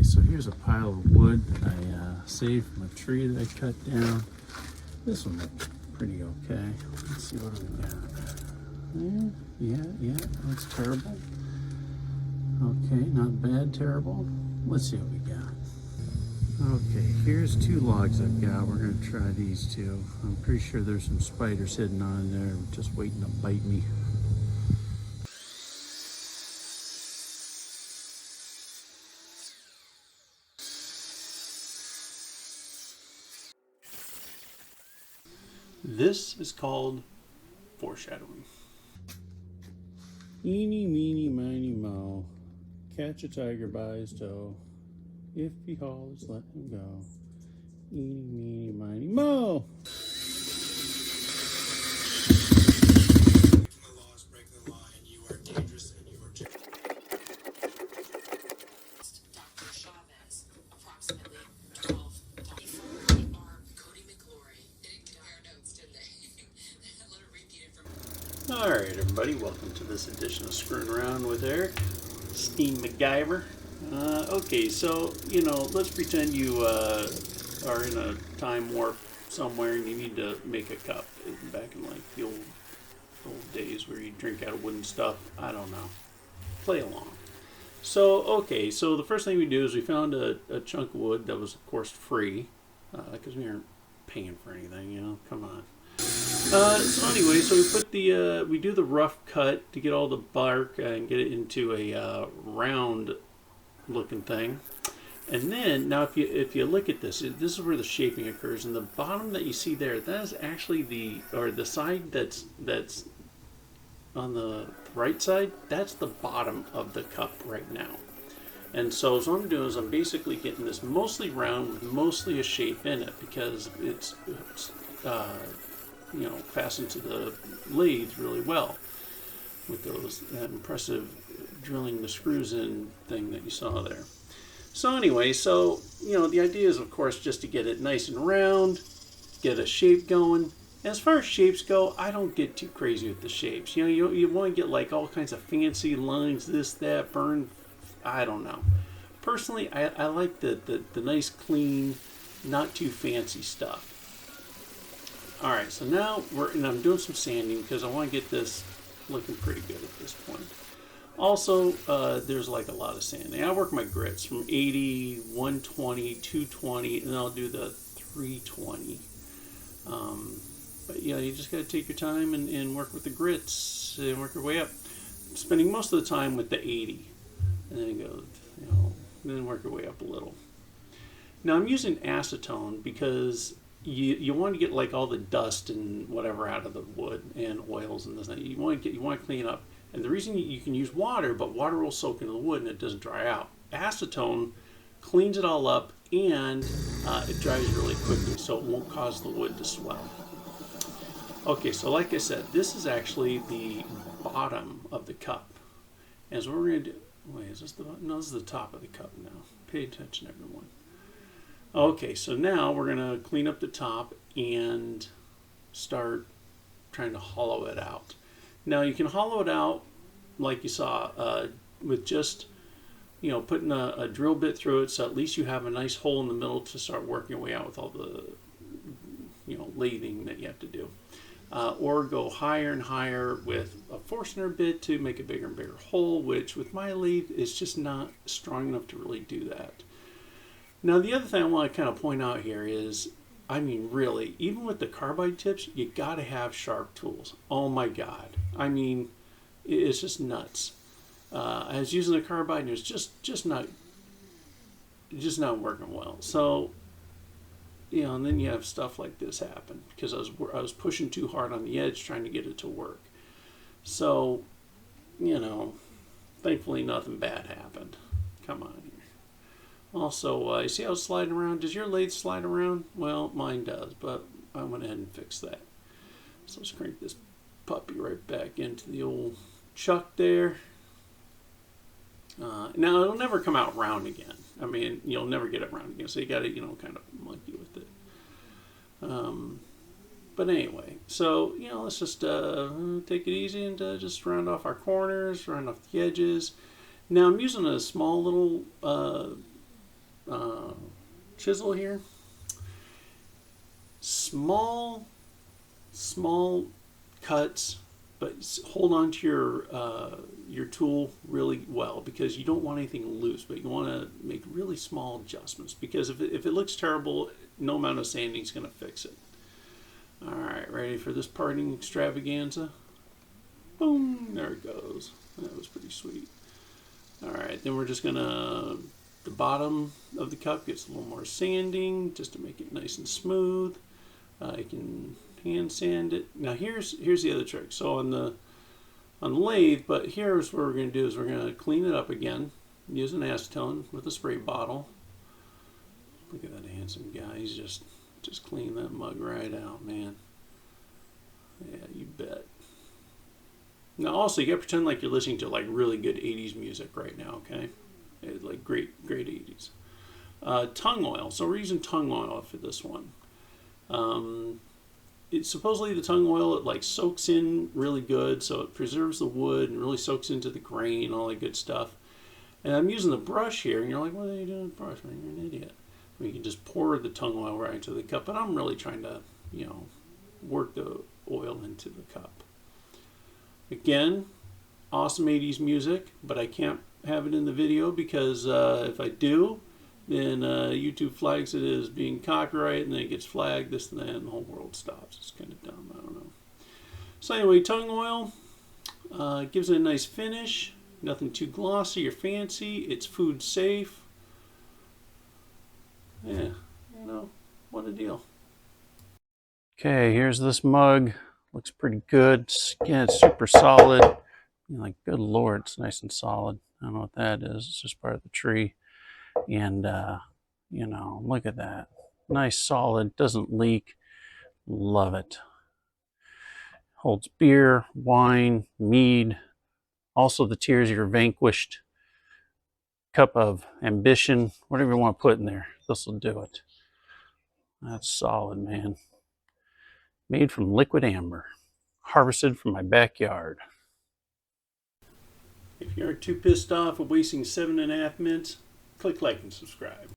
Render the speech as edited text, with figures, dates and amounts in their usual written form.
so here's a pile of wood that I saved from a tree that I cut down. This one looks pretty okay. Let's see what we got. Yeah, that's terrible. Okay, not bad, terrible. Let's see what we got. Okay, here's two logs I've got. We're gonna try these two. I'm pretty sure there's some spiders hidden on there, just waiting to bite me. This is called foreshadowing. Eeny, meeny, miny, moe. Catch a tiger by his toe. If he hollers, let him go. Eeny, meeny, miny, moe. Alright everybody, welcome to this edition of Screwing Around with Eric, Steam MacGyver. Okay, so, let's pretend you are in a time warp somewhere and you need to make a cup. Back in like the old days where you drink out of wooden stuff. I don't know. Play along. So, okay, so the first thing we do is we found a chunk of wood that was, of course, free. Because we aren't paying for anything, come on. So anyway, so we put we do the rough cut to get all the bark and get it into a round looking thing. And then, now if you look at this is where the shaping occurs. And the bottom that you see there, that is actually the side that's on the right side, that's the bottom of the cup right now. And so what I'm doing is I'm basically getting this mostly round with mostly a shape in it, because it's fastened to the lathe really well with that impressive drilling the screws in thing that you saw there. So anyway, the idea is, of course, just to get it nice and round, get a shape going. As far as shapes go, I don't get too crazy with the shapes. You want to get like all kinds of fancy lines, this, that, burn, I don't know. Personally, I like the nice, clean, not too fancy stuff. Alright, so now I'm doing some sanding because I want to get this looking pretty good at this point. Also, there's like a lot of sanding. I work my grits from 80, 120, 220, and then I'll do the 320. But you just got to take your time and work with the grits and work your way up. Spending most of the time with the 80, and then go, then work your way up a little. Now I'm using acetone because you want to get like all the dust and whatever out of the wood and oils and this and that. You want to clean up. And the reason you can use water, but water will soak into the wood and it doesn't dry out. Acetone cleans it all up and it dries really quickly, so it won't cause the wood to swell. Okay, so like I said, this is actually the bottom of the cup. And so what we're going to do, wait, is this the bottom? No, this is the top of the cup now. Pay attention, everyone. Okay, so now we're going to clean up the top and start trying to hollow it out. Now you can hollow it out like you saw with just putting a drill bit through it, so at least you have a nice hole in the middle to start working your way out with all the lathing that you have to do. Or go higher and higher with a Forstner bit to make a bigger and bigger hole, which with my lathe is just not strong enough to really do that. Now the other thing I want to kind of point out here is, really, even with the carbide tips, you got to have sharp tools. Oh my God. It's just nuts. I was using a carbide and it was just not working well. So, and then you have stuff like this happen because I was pushing too hard on the edge trying to get it to work. So, thankfully nothing bad happened. Come on here. Also, you see how it's sliding around? Does your lathe slide around? Well, mine does, but I went ahead and fixed that. So let's crank this puppy right back into the old chuck there. Now, it'll never come out round again. You'll never get it round again, so you got to, kind of monkey with it. But anyway, so, let's just take it easy and just round off our corners, round off the edges. Now, I'm using a small little chisel here. Small cuts, but hold on to your tool really well, because you don't want anything loose, but you want to make really small adjustments, because if it looks terrible, no amount of sanding is going to fix it. All right, ready for this parting extravaganza? Boom, there it goes. That was pretty sweet. All right, then we're just gonna, the bottom of the cup gets a little more sanding just to make it nice and smooth. You can hand sand it. Now here's the other trick. So on the lathe, but here's what we're going to do is we're going to clean it up again, use an acetone with a spray bottle. Look at that handsome guy. He's just clean that mug right out, man. Yeah, you bet. Now also, you got to pretend like you're listening to like really good 80s music right now, okay? Like great 80s. Tung oil. So we're using tung oil for this one. It's supposedly the tung oil, it like soaks in really good, so it preserves the wood and really soaks into the grain, all that good stuff. And I'm using the brush here, and you're like, what are you doing with the brush? You're an idiot. I mean, you can just pour the tung oil right into the cup, but I'm really trying to, work the oil into the cup. Again, awesome 80s music, but I can't have it in the video because if I do, then YouTube flags it as being copyright, and then it gets flagged, this and that, and the whole world stops. It's kind of dumb, I don't know. So anyway, tung oil gives it a nice finish. Nothing too glossy or fancy. It's food safe. Yeah, what a deal. Okay, here's this mug. Looks pretty good. Skin is super solid. Like, good Lord, it's nice and solid. I don't know what that is. It's just part of the tree. And, look at that. Nice, solid, doesn't leak. Love it. Holds beer, wine, mead. Also the tears of your vanquished. Cup of ambition. Whatever you want to put in there. This will do it. That's solid, man. Made from liquid amber. Harvested from my backyard. If you aren't too pissed off of wasting 7.5 minutes, click like and subscribe.